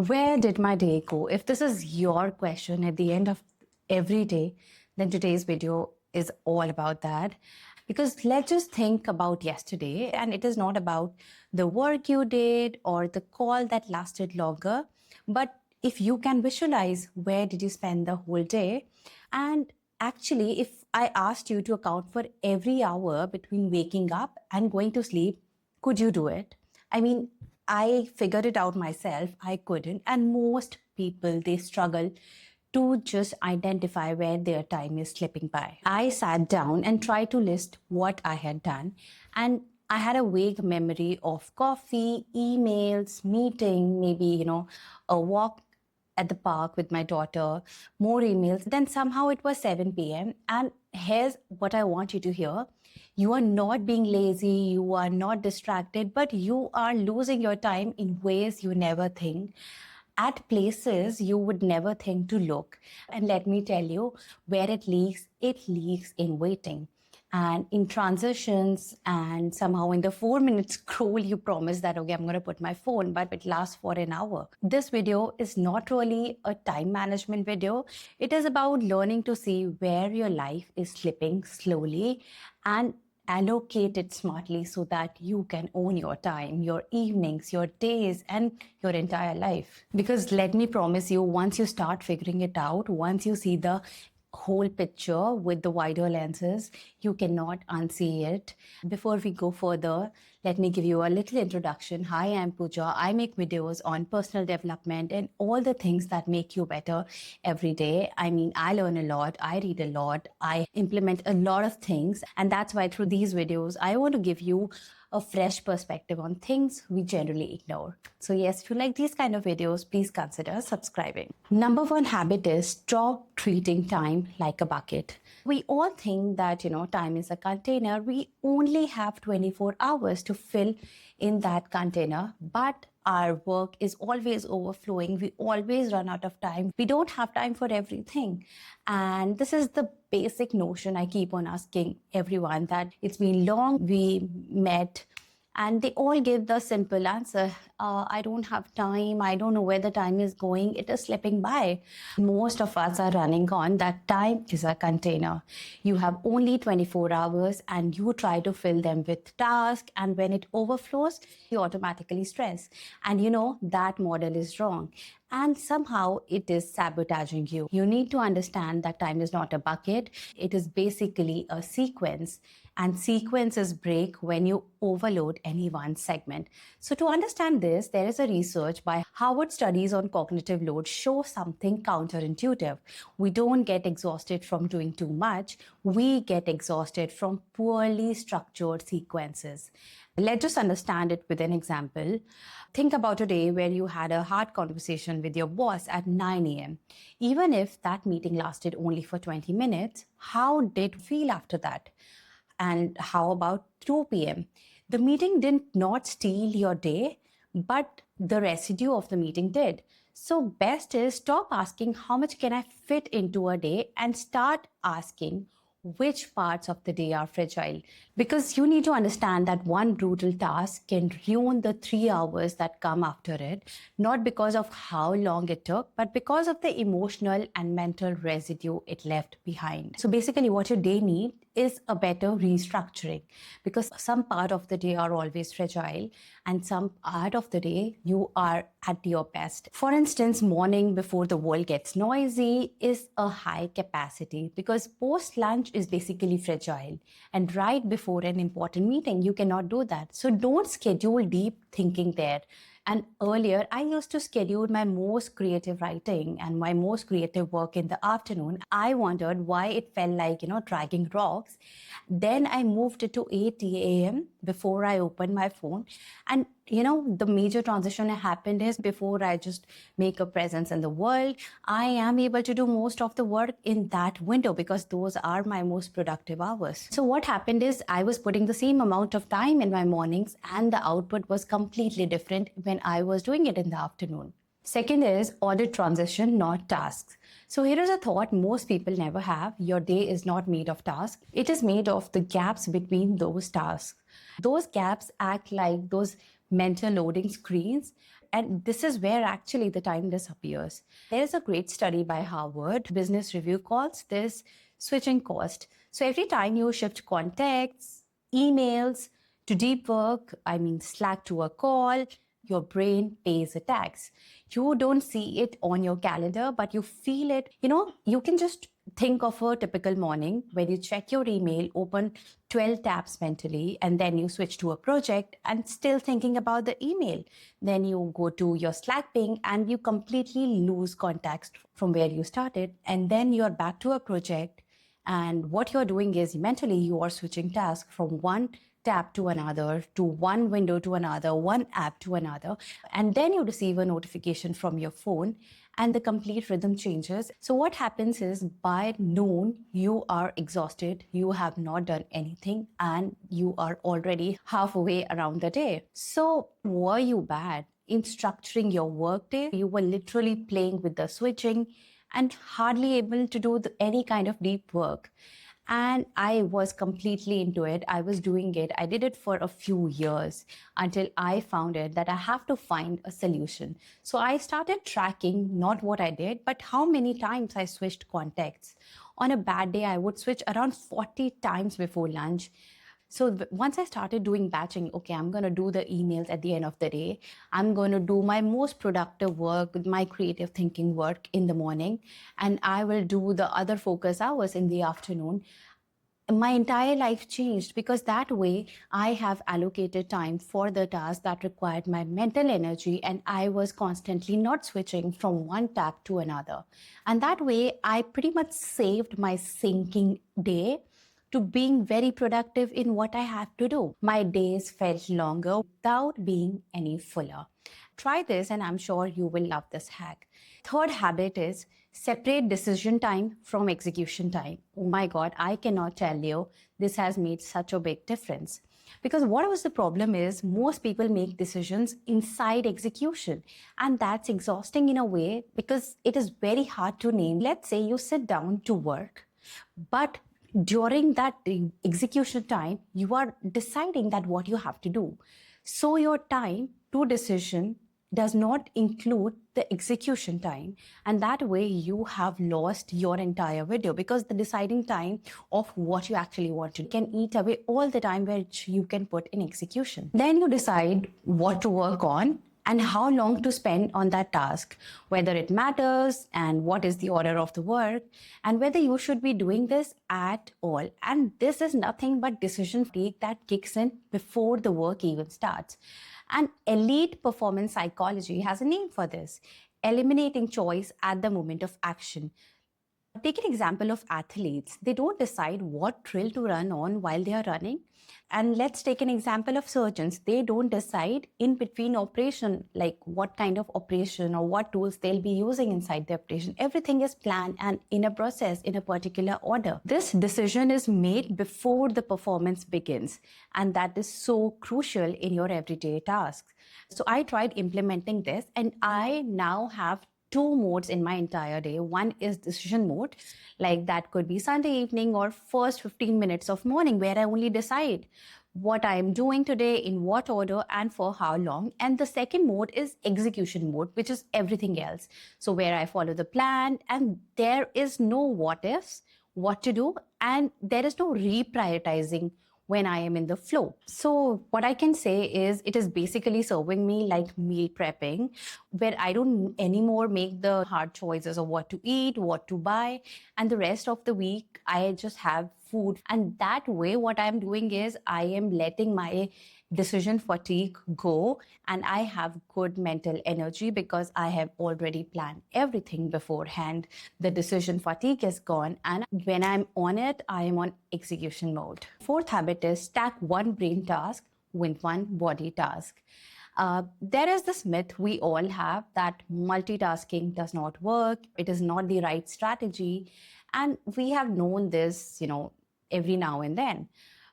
Where did my day go? If this is your question at the end of every day, then today's video is all about that. Because let's just think about yesterday, and it is not about the work you did or the call that lasted longer, but if you can visualize where did you spend the whole day. And actually, if I asked you to account for every hour between waking up and going to sleep, could you do it? I mean, I figured it out myself. I couldn't. And most people, they struggle to just identify where their time is slipping by. I sat down and tried to list what I had done. And I had a vague memory of coffee, emails, meeting, maybe, a walk at the park with my daughter, more emails. Then somehow it was 7 p.m. And here's what I want you to hear. You are not being lazy, you are not distracted, but you are losing your time in ways you never think, at places you would never think to look. And let me tell you, where it leaks in waiting and in transitions, and somehow in the 4 minute scroll you promise that, okay, I'm going to put my phone, but it lasts for an hour. This video is not really a time management video. It is about learning to see where your life is slipping slowly and allocate it smartly so that you can own your time, your evenings, your days, and your entire life. Because let me promise you, once you start figuring it out, once you see the whole picture with the wider lenses, you cannot unsee it. Before we go further, let me give you a little introduction. Hi, I'm Pooja. I make videos on personal development and all the things that make you better every day. I mean, I learn a lot, I read a lot, I implement a lot of things, and that's why through these videos, I want to give you a fresh perspective on things we generally ignore. So yes, if you like these kind of videos, please consider subscribing. Number one habit is stop treating time like a bucket. We all think that, time is a container. We only have 24 hours to fill in that container, but our work is always overflowing. We always run out of time. We don't have time for everything. And this is the basic notion I keep on asking everyone, that it's been long we met, and they all give the simple answer. I don't have time. I don't know where the time is going. It is slipping by. Most of us are running on that time is a container. You have only 24 hours and you try to fill them with tasks. And when it overflows, you automatically stress. And that model is wrong. And somehow it is sabotaging you. You need to understand that time is not a bucket. It is basically a sequence. And sequences break when you overload any one segment. So to understand this, there is a research by Harvard studies on cognitive load show something counterintuitive. We don't get exhausted from doing too much. We get exhausted from poorly structured sequences. Let's just understand it with an example. Think about a day where you had a hard conversation with your boss at 9 a.m. Even if that meeting lasted only for 20 minutes, how did you feel after that? And how about 2 p.m.? The meeting did not steal your day, but the residue of the meeting did. So best is stop asking how much can I fit into a day and start asking which parts of the day are fragile. Because you need to understand that one brutal task can ruin the 3 hours that come after it, not because of how long it took, but because of the emotional and mental residue it left behind. So basically what your day needs is a better restructuring, because some part of the day are always fragile and some part of the day you are at your best. For instance, morning before the world gets noisy is a high capacity, because post lunch is basically fragile, and right before an important meeting you cannot do that. So don't schedule deep thinking there. And earlier, I used to schedule my most creative writing and my most creative work in the afternoon. I wondered why it felt like, dragging rocks. Then I moved it to 8 a.m. before I opened my phone. And, the major transition happened is before I just make a presence in the world, I am able to do most of the work in that window because those are my most productive hours. So what happened is I was putting the same amount of time in my mornings and the output was completely different when I was doing it in the afternoon. Second is audit transition, not tasks. So here is a thought most people never have. Your day is not made of tasks. It is made of the gaps between those tasks. Those gaps act like those mental loading screens. And this is where actually the time disappears. There is a great study by Harvard Business Review calls this switching cost. So every time you shift contacts, emails to deep work, I mean Slack to a call, your brain pays a tax. You don't see it on your calendar, but you feel it. You can just think of a typical morning where you check your email, open 12 tabs mentally, and then you switch to a project and still thinking about the email. Then you go to your Slack ping and you completely lose context from where you started. And then you're back to a project. And what you're doing is mentally you are switching tasks from one tab to another, to one window to another, one app to another. And then you receive a notification from your phone and the complete rhythm changes. So what happens is by noon, you are exhausted, you have not done anything, and you are already halfway around the day. So were you bad in structuring your workday? You were literally playing with the switching and hardly able to do any kind of deep work. And I was completely into it. I was doing it. I did it for a few years until I found it that I have to find a solution. So I started tracking not what I did, but how many times I switched contacts. On a bad day, I would switch around 40 times before lunch. So once I started doing batching, okay, I'm going to do the emails at the end of the day. I'm going to do my most productive work, my creative thinking work in the morning, and I will do the other focus hours in the afternoon. My entire life changed because that way I have allocated time for the tasks that required my mental energy, and I was constantly not switching from one tab to another. And that way I pretty much saved my sinking day to being very productive in what I have to do. My days felt longer without being any fuller. Try this and I'm sure you will love this hack. Third habit is separate decision time from execution time. Oh my God, I cannot tell you, this has made such a big difference. Because what was the problem is most people make decisions inside execution, and that's exhausting in a way because it is very hard to name. Let's say you sit down to work, but during that execution time, you are deciding that what you have to do. So your time to decision does not include the execution time, and that way you have lost your entire video because the deciding time of what you actually want to can eat away all the time which you can put in execution. Then you decide what to work on and how long to spend on that task, whether it matters and what is the order of the work, and whether you should be doing this at all. And this is nothing but decision fatigue that kicks in before the work even starts. And elite performance psychology has a name for this: eliminating choice at the moment of action. Take an example of athletes. They don't decide what drill to run on while they are running. And let's take an example of surgeons. They don't decide in between operation, like what kind of operation or what tools they'll be using inside the operation. Everything is planned and in a process, in a particular order. This decision is made before the performance begins. And that is so crucial in your everyday tasks. So I tried implementing this, and I now have two modes in my entire day. One is decision mode, like that could be Sunday evening or first 15 minutes of morning, where I only decide what I am doing today, in what order, and for how long. And the second mode is execution mode, which is everything else. So where I follow the plan and there is no what ifs, what to do, and there is no reprioritizing when I am in the flow. So what I can say is it is basically serving me like meal prepping, where I don't anymore make the hard choices of what to eat, what to buy, and the rest of the week I just have food. And that way what I'm doing is I am letting my decision fatigue go, and I have good mental energy because I have already planned everything beforehand. The decision fatigue is gone, and when I'm on it, I am on execution mode. Fourth habit is stack one brain task with one body task. There is this myth we all have that multitasking does not work, it is not the right strategy, and we have known this, every now and then.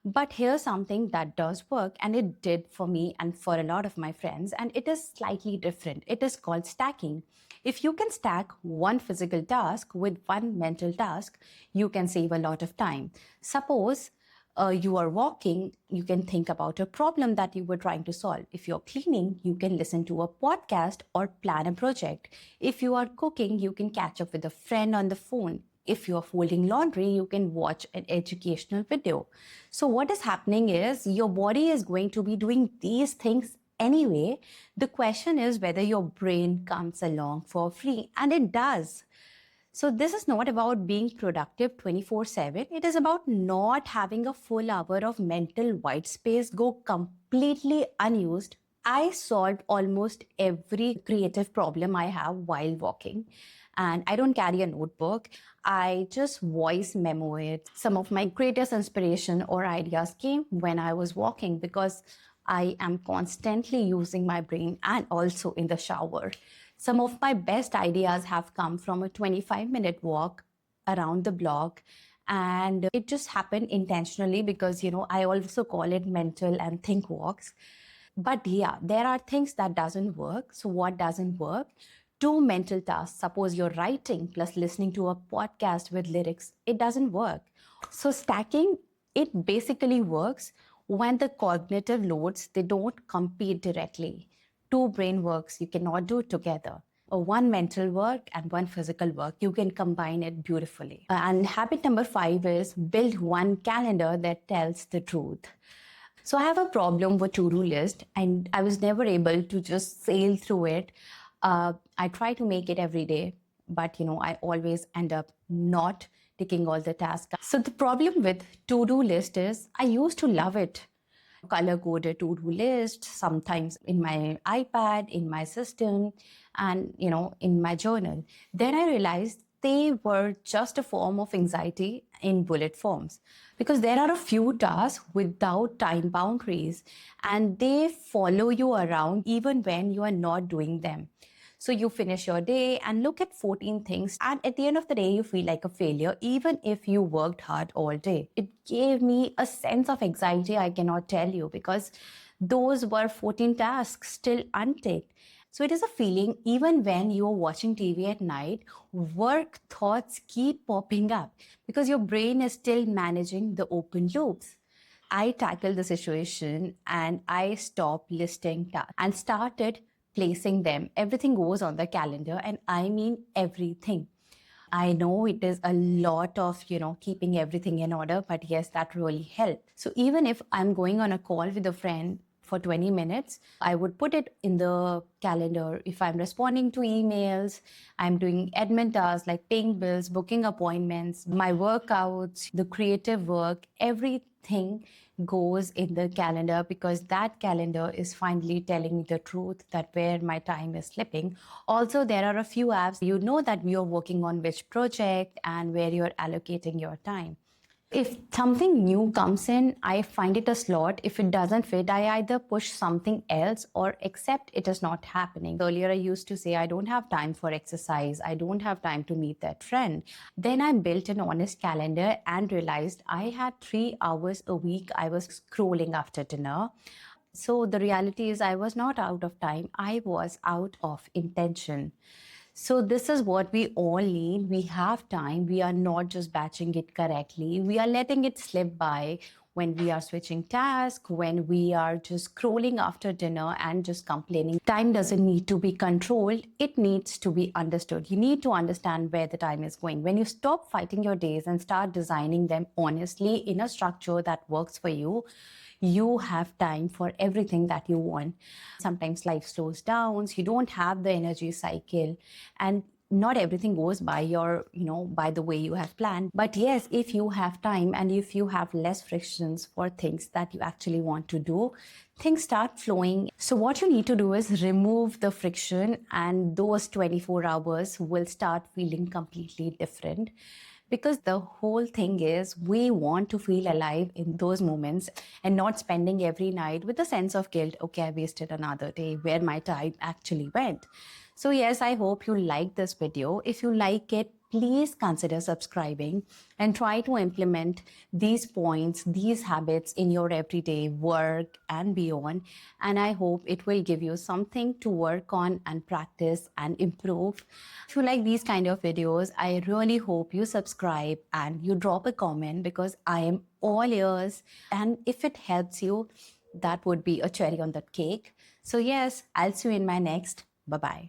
But here's something that does work, and it did for me and for a lot of my friends, and it is slightly different. It is called stacking. If you can stack one physical task with one mental task, you can save a lot of time. Suppose you are walking, you can think about a problem that you were trying to solve. If you're cleaning, you can listen to a podcast or plan a project. If you are cooking, you can catch up with a friend on the phone. If you're folding laundry, you can watch an educational video. So, what is happening is your body is going to be doing these things anyway. The question is whether your brain comes along for free, and it does. So, this is not about being productive 24/7. It is about not having a full hour of mental white space go completely unused. I solved almost every creative problem I have while walking. And I don't carry a notebook. I just voice memo it. Some of my greatest inspiration or ideas came when I was walking because I am constantly using my brain and also in the shower. Some of my best ideas have come from a 25-minute walk around the block. And it just happened intentionally because, I also call it mental and think walks. But yeah, there are things that doesn't work. So what doesn't work? Two mental tasks. Suppose you're writing plus listening to a podcast with lyrics. It doesn't work. So stacking, it basically works when the cognitive loads, they don't compete directly. Two brain works, you cannot do it together. One mental work and one physical work, you can combine it beautifully. And habit number 5 is build one calendar that tells the truth. So I have a problem with to-do list, and I was never able to just sail through it. I try to make it every day, but I always end up not ticking all the tasks. So the problem with to-do list is I used to love it. Color coded to-do list, sometimes in my iPad, in my system, and in my journal. Then I realized they were just a form of anxiety in bullet forms because there are a few tasks without time boundaries and they follow you around even when you are not doing them. So you finish your day and look at 14 things, and at the end of the day, you feel like a failure, even if you worked hard all day. It gave me a sense of anxiety I cannot tell you because those were 14 tasks still unticked. So it is a feeling even when you're watching TV at night, work thoughts keep popping up because your brain is still managing the open loops. I tackled the situation and I stopped listing tasks and started placing them. Everything goes on the calendar, and I mean everything. I know it is a lot of, keeping everything in order, but yes, that really helped. So even if I'm going on a call with a friend for 20 minutes, I would put it in the calendar. If I'm responding to emails, I'm doing admin tasks like paying bills, booking appointments, my workouts, the creative work, everything goes in the calendar because that calendar is finally telling me the truth that where my time is slipping. Also, there are a few apps, that you're working on which project and where you're allocating your time. If something new comes in, I find it a slot. If it doesn't fit, I either push something else or accept it is not happening. Earlier, I used to say, I don't have time for exercise. I don't have time to meet that friend. Then I built an honest calendar and realized I had 3 hours a week I was scrolling after dinner. So the reality is I was not out of time. I was out of intention. So this is what we all need. We have time. We are not just batching it correctly. We are letting it slip by when we are switching tasks, when we are just scrolling after dinner and just complaining. Time doesn't need to be controlled. It needs to be understood. You need to understand where the time is going. When you stop fighting your days and start designing them honestly in a structure that works for you, you have time for everything that you want. Sometimes life slows down, you don't have the energy cycle, and not everything goes by by the way you have planned. But yes, if you have time and if you have less frictions for things that you actually want to do, things start flowing. So what you need to do is remove the friction, and those 24 hours will start feeling completely different. Because the whole thing is we want to feel alive in those moments and not spending every night with a sense of guilt. Okay, I wasted another day, where my time actually went. So yes, I hope you like this video. If you like it, please consider subscribing and try to implement these points, these habits in your everyday work and beyond. And I hope it will give you something to work on and practice and improve. If you like these kind of videos, I really hope you subscribe and you drop a comment, because I am all ears. And if it helps you, that would be a cherry on the cake. So yes, I'll see you in my next. Bye-bye.